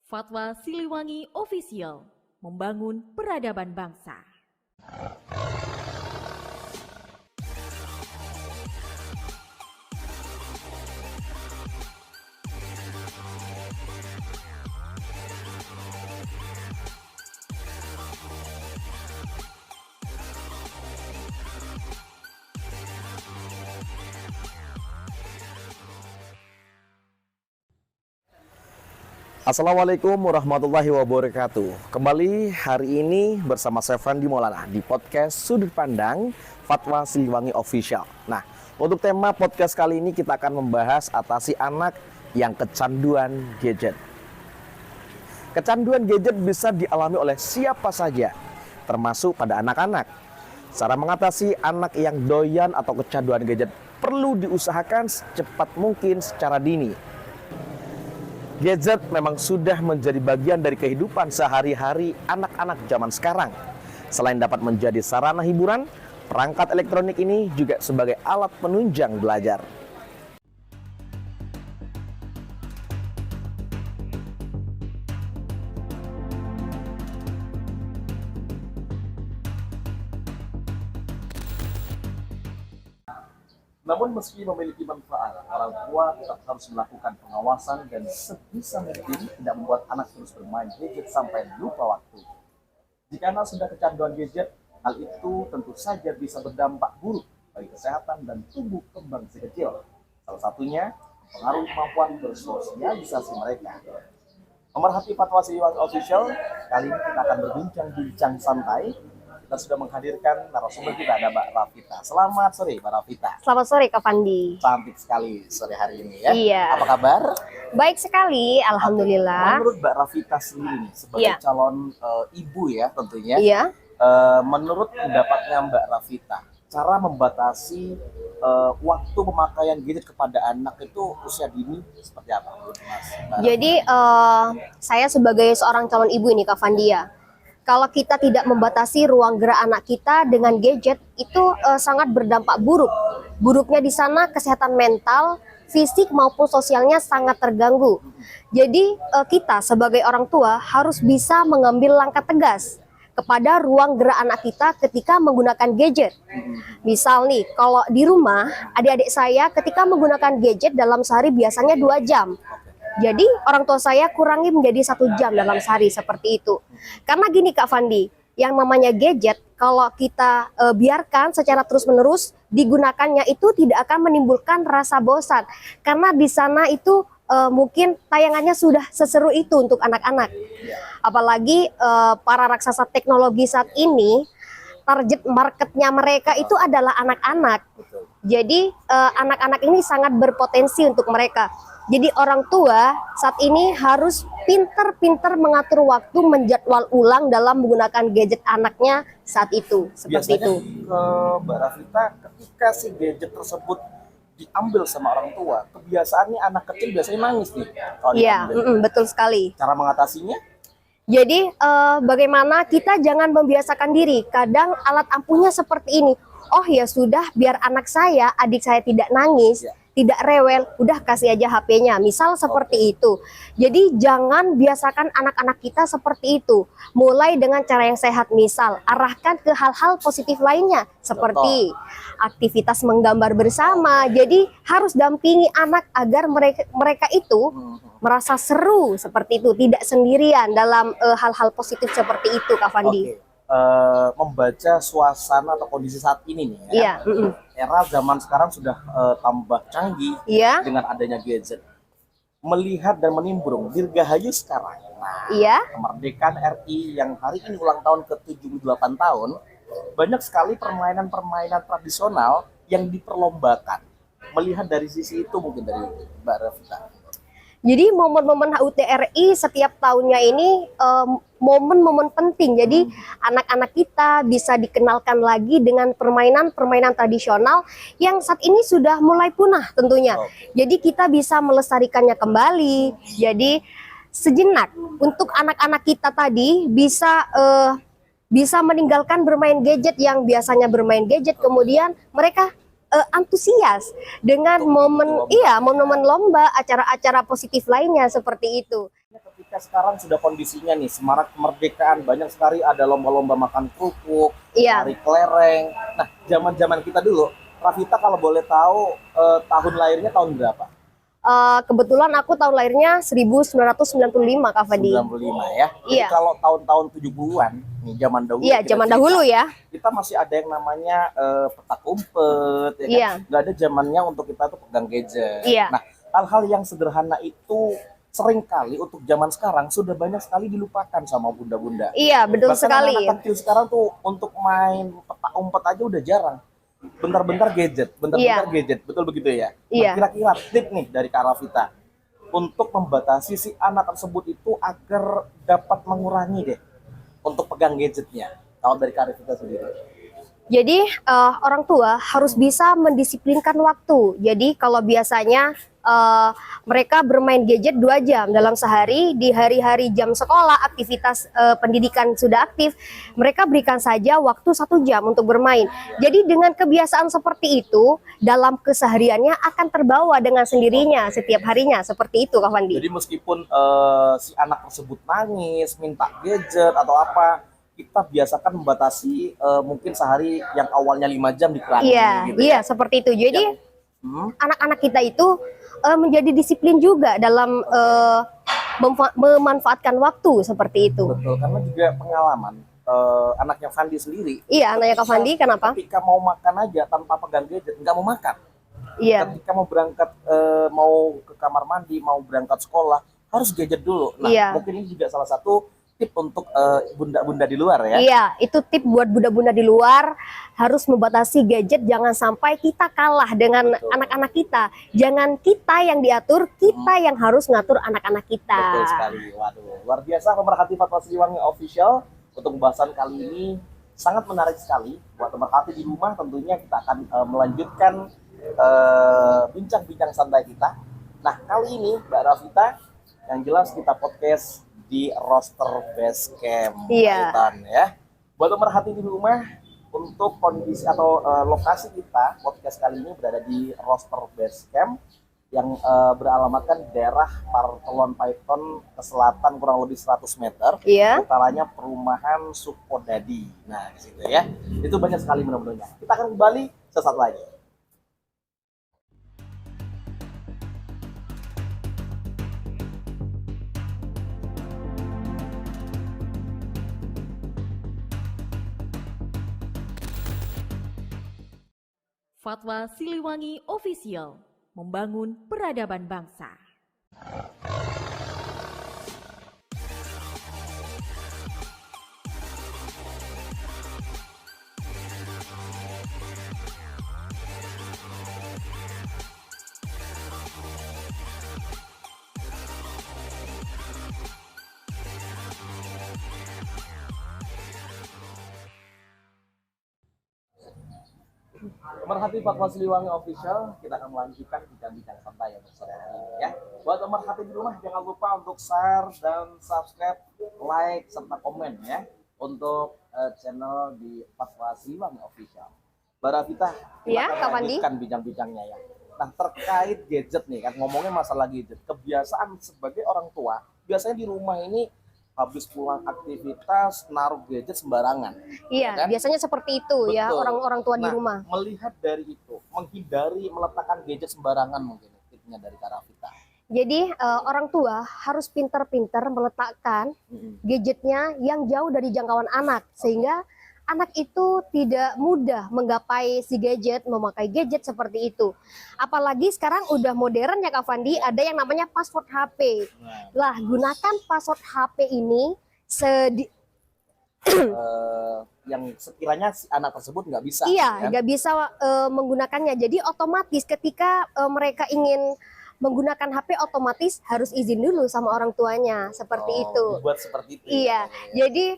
Fatwa Siliwangi Official, membangun peradaban bangsa. Assalamualaikum warahmatullahi wabarakatuh. Kembali hari ini bersama saya Fandi Maulana di podcast Sudut Pandang Fatwa Siliwangi Official. Nah, untuk tema podcast kali ini kita akan membahas atasi anak yang kecanduan gadget. Kecanduan gadget bisa dialami oleh siapa saja, termasuk pada anak-anak. Cara mengatasi anak yang doyan atau kecanduan gadget perlu diusahakan secepat mungkin secara dini. Gadget memang sudah menjadi bagian dari kehidupan sehari-hari anak-anak zaman sekarang. Selain dapat menjadi sarana hiburan, perangkat elektronik ini juga sebagai alat penunjang belajar. Namun meski memiliki manfaat, orang tua tetap harus melakukan pengawasan dan sebisa mungkin tidak membuat anak terus bermain gadget sampai lupa waktu. Jika anak sudah kecanduan gadget, hal itu tentu saja bisa berdampak buruk bagi kesehatan dan tumbuh kembang si kecil. Salah satunya mempengaruhi kemampuan bersosialisasi mereka. Pemerhati Fatwa Siliwangi Official, kali ini kita akan berbincang-bincang santai. Kita sudah menghadirkan narasumber kita, ada Mbak Rafita. Selamat sore Mbak Rafita. Selamat sore Kak Fandi. Cantik sekali sore hari ini ya. Iya. Apa kabar? Baik sekali, alhamdulillah. Menurut Mbak Rafita sendiri nih, sebagai calon ibu ya tentunya. Iya. Menurut pendapatnya Mbak Rafita, cara membatasi waktu pemakaian gadget kepada anak itu usia dini seperti apa menurut Mas? Jadi saya sebagai seorang calon ibu ini Kak Fandi ya, kalau kita tidak membatasi ruang gerak anak kita dengan gadget itu sangat berdampak buruk. Buruknya di sana kesehatan mental, fisik maupun sosialnya sangat terganggu. Jadi kita sebagai orang tua harus bisa mengambil langkah tegas kepada ruang gerak anak kita ketika menggunakan gadget. Misal nih, kalau di rumah adik-adik saya ketika menggunakan gadget dalam sehari biasanya 2 jam. Jadi orang tua saya kurangi menjadi 1 jam dalam sehari seperti itu. Karena gini Kak Fandi, yang namanya gadget kalau kita biarkan secara terus-menerus digunakannya itu tidak akan menimbulkan rasa bosan. Karena di sana itu mungkin tayangannya sudah seseru itu untuk anak-anak. Apalagi para raksasa teknologi saat ini, target marketnya mereka itu adalah anak-anak. Jadi anak-anak ini sangat berpotensi untuk mereka. Jadi orang tua saat ini harus pintar-pintar mengatur waktu, menjadwal ulang dalam menggunakan gadget anaknya saat itu. Seperti biasanya itu. Ke Mbak Rafita, ketika si gadget tersebut diambil sama orang tua, kebiasaannya anak kecil biasanya nangis nih. Iya, betul sekali. Cara mengatasinya? Jadi bagaimana kita jangan membiasakan diri. Kadang alat ampuhnya seperti ini. Oh ya sudah, biar anak saya, adik saya tidak nangis, tidak rewel, udah kasih aja HP-nya. Misal seperti itu. Jadi jangan biasakan anak-anak kita seperti itu. Mulai dengan cara yang sehat, misal arahkan ke hal-hal positif lainnya seperti aktivitas menggambar bersama. Jadi harus dampingi anak agar mereka itu merasa seru seperti itu, tidak sendirian dalam hal-hal positif seperti itu Kak Fandi. Membaca suasana atau kondisi saat ini nih ya. Era zaman sekarang sudah tambah canggih dengan adanya gadget. Melihat dan menimbrung Dirgahayu sekarang. Nah, kemerdekaan RI yang hari ini ulang tahun ke-78 tahun, banyak sekali permainan-permainan tradisional yang diperlombakan. Melihat dari sisi itu mungkin dari Mbak Rafita. Jadi momen-momen HUT RI setiap tahunnya ini momen-momen penting. Jadi anak-anak kita bisa dikenalkan lagi dengan permainan-permainan tradisional yang saat ini sudah mulai punah tentunya. Jadi kita bisa melestarikannya kembali. Jadi sejenak untuk anak-anak kita tadi bisa meninggalkan bermain gadget yang biasanya bermain gadget, kemudian mereka antusias dengan momen momen lomba, acara-acara positif lainnya seperti itu. Ketika ketika sekarang sudah kondisinya nih semarak kemerdekaan, banyak sekali ada lomba-lomba makan kerupuk, Iya. tari kelereng. Nah, zaman-zaman kita dulu, Rafita kalau boleh tahu tahun lahirnya tahun berapa? Kebetulan aku tahun lahirnya 1995 Kak Fandi. 95 ya. Jadi Iya. kalau tahun-tahun 70-an nih zaman dahulu. Iya, kita zaman cerita, dahulu ya. kita masih ada yang namanya petak umpet ya kan. Iya. Nggak ada zamannya untuk kita tuh pegang gadget. Iya. Nah, hal-hal yang sederhana itu seringkali untuk zaman sekarang sudah banyak sekali dilupakan sama bunda-bunda. Iya, betul Bahkan sekali. anak-anak kecil sekarang tuh untuk main petak umpet aja udah jarang. Bentar-bentar gadget, bentar-bentar gadget, betul begitu ya? Iya. Nah, kira-kira tip nih dari Kak Rafita untuk membatasi si anak tersebut itu agar dapat mengurangi deh untuk pegang gadgetnya. Kalau dari Kak Rafita sendiri. Jadi orang tua harus bisa mendisiplinkan waktu. Jadi kalau biasanya mereka bermain gadget 2 jam dalam sehari, di hari-hari jam sekolah, aktivitas pendidikan sudah aktif, mereka berikan saja waktu 1 jam untuk bermain. Jadi dengan kebiasaan seperti itu, dalam kesehariannya akan terbawa dengan sendirinya setiap harinya, seperti itu Kak Fandi. Jadi meskipun si anak tersebut nangis, minta gadget atau apa, kita biasakan membatasi mungkin sehari yang awalnya 5 jam dikurangi. Iya, gitu iya ya. seperti itu. Jadi Hmm. anak-anak kita itu menjadi disiplin juga dalam memanfaatkan waktu seperti itu. Betul, karena juga pengalaman anaknya Fandi sendiri. Iya, anaknya Kak Fandi, kenapa? Ketika mau makan aja tanpa pegang gadget, nggak mau makan. Iya, Ketika mau berangkat, mau ke kamar mandi, mau berangkat sekolah, harus gadget dulu. Nah, Iya. mungkin ini juga salah satu tip untuk bunda-bunda di luar ya. iya, itu tip buat bunda-bunda di luar, harus membatasi gadget, jangan sampai kita kalah dengan Betul. anak-anak kita. Jangan kita yang diatur, kita yang harus ngatur anak-anak kita. Betul sekali. Waduh, luar biasa pemerhati Fatwa Siliwangi Official. Untuk pembahasan kali ini sangat menarik sekali. Buat pemerhati di rumah tentunya kita akan melanjutkan bincang-bincang santai kita. Nah, kali ini Mbak Rafita, yang jelas kita podcast di roster Basecamp Iya. Baitan, ya. Buat pemerhati di rumah, untuk kondisi atau lokasi kita podcast kali ini berada di roster Basecamp yang beralamatkan daerah Partelon Paiton ke selatan kurang lebih 100 meter. Iya. Utaranya perumahan Sukhodadi. Nah, di situ ya. Itu banyak sekali menu-menunya. Kita akan kembali sesaat lagi. Fatwa Siliwangi Official, membangun peradaban bangsa. Pemerhati Fatwa Siliwangi Official, kita akan melanjutkan bincang-bincang santai untuk sore hari ini ya. Buat pemerhati di rumah jangan lupa untuk share dan subscribe, like serta komen ya untuk channel di Fatwa Siliwangi Official. Mbak Rafita, kita Iya, akan Kak Fandi. lanjutkan bincang-bincangnya ya. Nah, terkait gadget nih kan, ngomongnya masalah gadget. Kebiasaan sebagai orang tua, biasanya di rumah ini habis pulang aktivitas naruh gadget sembarangan. Iya, Kan? biasanya seperti itu ya Betul. orang-orang tua di Nah, rumah. melihat dari itu, menghindari meletakkan gadget sembarangan mungkin tipnya dari Kak Rafita. Jadi orang tua harus pintar-pintar meletakkan gadgetnya yang jauh dari jangkauan anak, sehingga anak itu tidak mudah menggapai si gadget, memakai gadget seperti itu. Apalagi sekarang udah modern ya Kak Fandi, ada yang namanya password HP. Nah, Lah, gunakan password HP ini yang sekiranya si anak tersebut nggak bisa. iya, kan? nggak bisa menggunakannya. Jadi otomatis ketika mereka ingin menggunakan HP, otomatis harus izin dulu sama orang tuanya, seperti itu. Dibuat seperti itu. Iya, jadi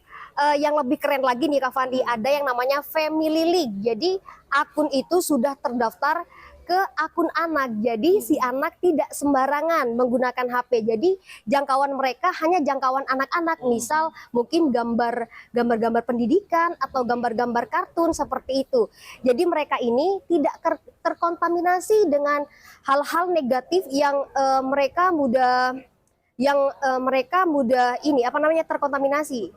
yang lebih keren lagi nih Kak Fandi, ada yang namanya Family League. Jadi akun itu sudah terdaftar ke akun anak. Jadi si anak tidak sembarangan menggunakan HP. Jadi jangkauan mereka hanya jangkauan anak-anak. Misal mungkin gambar-gambar pendidikan atau gambar-gambar kartun seperti itu. Jadi mereka ini tidak terkontaminasi dengan hal-hal negatif yang mereka mudah yang mereka mudah ini apa namanya terkontaminasi.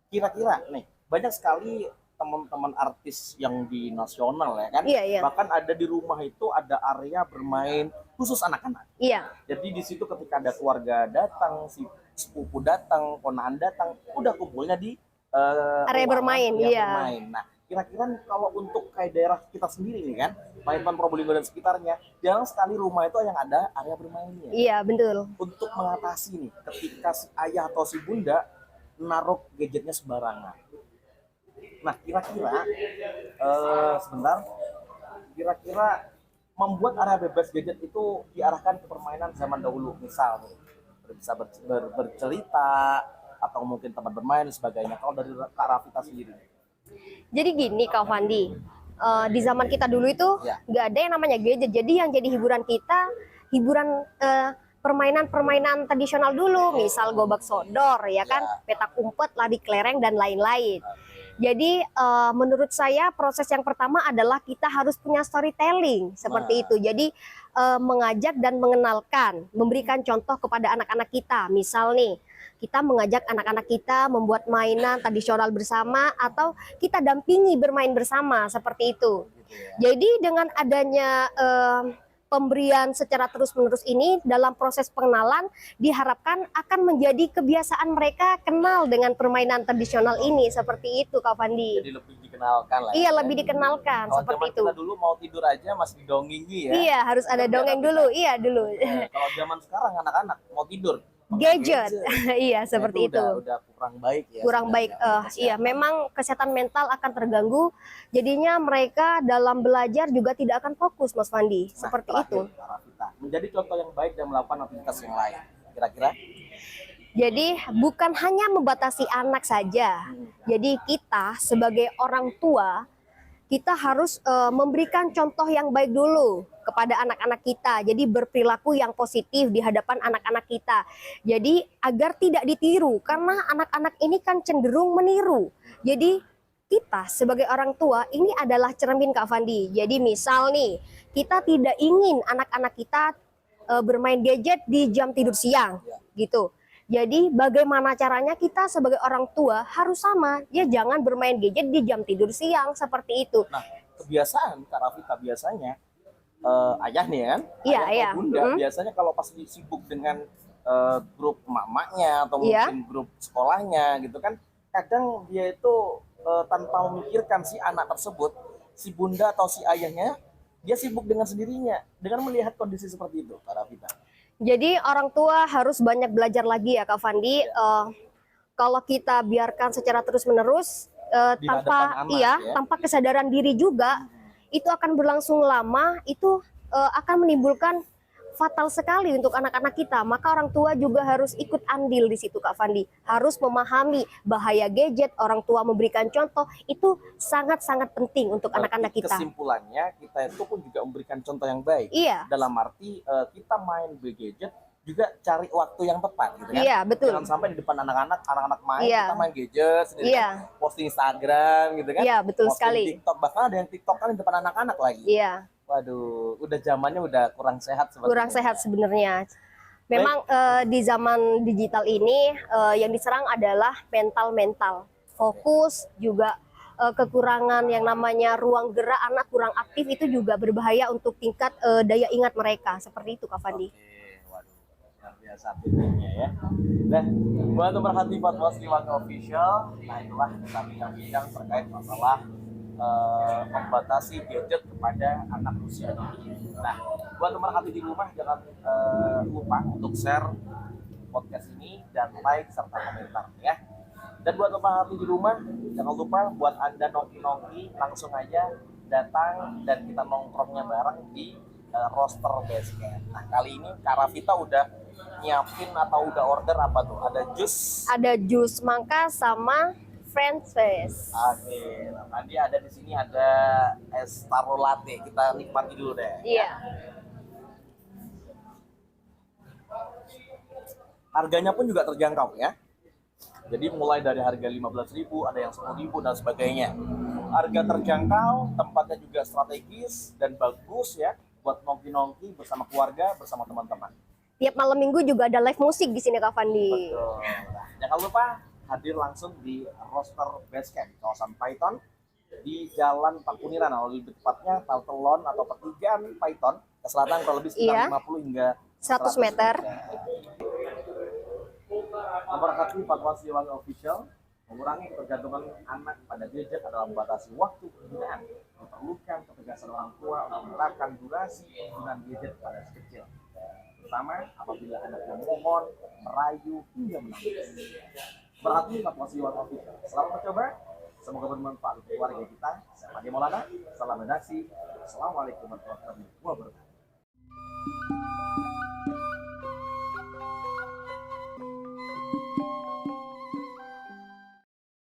Kira-kira nih, banyak sekali teman-teman artis yang di nasional ya kan, Iya, iya. bahkan ada di rumah itu ada area bermain khusus anak-anak. Iya, Jadi di situ ketika ada keluarga datang, si sepupu datang, ponaan datang, udah kumpulnya di area bermain, area iya. bermain. Nah, kira-kira kalau untuk kayak daerah kita sendiri nih kan, Paiton, Probolinggo dan sekitarnya, jarang sekali rumah itu yang ada area bermainnya. Iya, betul. Untuk mengatasi nih, ketika si ayah atau si bunda naruh gadgetnya sembarangan. Nah, kira-kira sebentar, kira-kira membuat area bebas gadget itu diarahkan ke permainan zaman dahulu, misal nih, bisa bercerita atau mungkin tempat bermain dan sebagainya. Kalau dari Kak Rafita sendiri, Jadi gini Kak Fandi, di zaman kita dulu itu Ya. nggak ada yang namanya gadget. Jadi yang jadi hiburan kita, hiburan permainan-permainan tradisional dulu, misal gobak sodor, ya kan, petak umpet, lari kelereng dan lain-lain. Jadi menurut saya proses yang pertama adalah kita harus punya storytelling seperti itu. Jadi mengajak dan mengenalkan, memberikan contoh kepada anak-anak kita. Misal nih, kita mengajak anak-anak kita membuat mainan tradisional bersama atau kita dampingi bermain bersama seperti itu. Jadi dengan adanya pemberian secara terus-menerus ini dalam proses pengenalan diharapkan akan menjadi kebiasaan mereka kenal dengan permainan tradisional ini seperti itu Kak Fandi. jadi lebih dikenalkan lah. Iya, ya. lebih dikenalkan Kalau seperti zaman itu. kita dulu mau tidur aja masih didongengin ya. Iya, harus ada dongeng dulu. Iya, dulu. Kalau zaman sekarang anak-anak mau tidur Gadget. Iya, Nah, seperti itu. Udah kurang baik ya. Kurang baik. Iya, memang kesehatan mental akan terganggu. Jadinya mereka dalam belajar juga tidak akan fokus, Mas Fandi. Nah, Seperti terakhir, itu. Kak Rafita, menjadi contoh yang baik dan melakukan aktivitas yang lain. Kira-kira? Jadi bukan hanya membatasi anak saja. Jadi kita sebagai orang tua, kita harus memberikan contoh yang baik dulu kepada anak-anak kita. Jadi berperilaku yang positif di hadapan anak-anak kita. Jadi agar tidak ditiru karena anak-anak ini kan cenderung meniru. Jadi kita sebagai orang tua ini adalah cermin Kak Fandi. Jadi misal nih, kita tidak ingin anak-anak kita bermain gadget di jam tidur siang gitu. Jadi bagaimana caranya kita sebagai orang tua harus sama, ya jangan bermain gadget di jam tidur siang seperti itu. Nah, kebiasaan Kak Rafita biasanya ayah nih kan, Iya, ayah iya. atau bunda biasanya kalau pas sibuk dengan grup emak-emaknya atau Iya. mungkin grup sekolahnya gitu kan, kadang dia itu tanpa memikirkan si anak tersebut, si bunda atau si ayahnya, dia sibuk dengan sendirinya dengan melihat kondisi seperti itu, Kak Rafita. Jadi orang tua harus banyak belajar lagi ya Kak Fandi. Kalau kita biarkan secara terus-menerus Di tanpa hadapan anak, ya. tanpa kesadaran diri juga, itu akan berlangsung lama, itu akan menimbulkan fatal sekali untuk anak-anak kita. Maka orang tua juga harus ikut andil di situ Kak Fandi. Harus memahami bahaya gadget, orang tua memberikan contoh, itu sangat-sangat penting untuk anak-anak Berarti kita. kesimpulannya kita itu pun juga memberikan contoh yang baik. Iya. Dalam arti kita main gadget juga cari waktu yang tepat gitu kan. Iya, betul. Jangan sampai di depan anak-anak main Iya. kita main gadget sendiri Iya. kan, posting Instagram gitu kan. Iya, betul posting sekali. TikTok, bahkan ada yang TikTok kan di depan anak-anak lagi. Iya. Waduh, udah zamannya udah kurang sehat sebenarnya. Kurang sehat sebenarnya. Memang di zaman digital ini yang diserang adalah mental, fokus juga kekurangan yang namanya ruang gerak anak kurang aktif itu juga berbahaya untuk tingkat daya ingat mereka. Seperti itu Kak Fandi. Oke, waduh, luar biasa tipsnya ya. Nah, buat pemerhati Fatwa Siliwangi Official, nah itulah kami yang bincang terkait masalah membatasi gadget kepada anak usia dini. Nah, buat pemerhati di rumah jangan lupa untuk share podcast ini dan like serta komentar ya. Dan buat pemerhati di rumah jangan lupa buat Anda nongki-nongki langsung aja datang dan kita nongkrongnya bareng di roster Basecamp. Nah, kali ini Kak Rafita udah nyiapin atau udah order apa tuh? Ada jus. Ada jus mangga sama French fries. Oke, nah, tadi ada di sini ada es taro latte. Kita nikmati dulu deh. Iya. Harganya pun juga terjangkau ya. Jadi mulai dari harga 15.000, ada yang 10.000 dan sebagainya. Harga terjangkau, tempatnya juga strategis dan bagus ya buat nongki-nongki bersama keluarga, bersama teman-teman. tiap malam minggu juga ada live musik di sini Kak Fandi. Betul. Nah, jangan lupa hadir langsung di roster Basecamp kawasan Python di Jalan Pakuniran, atau lebih tepatnya Paltelon atau pertigaan Python ke selatan kurang lebih sekitar 50 hingga 100 meter. Memberkati Fatwa Siliwangi Official, mengurangi ketergantungan anak pada gadget adalah membatasi waktu penggunaan. Diperlukan ketegasan orang tua untuk menerapkan durasi penggunaan gadget pada si kecil, terutama apabila anak yang memohon, merayu, hingga menangis. Berarti Fatwa Siliwangi Official selamat mencoba. Semoga bermanfaat untuk keluarga kita. Saya Fandi Maulana, salam redaksi. Assalamualaikum warahmatullahi wabarakatuh.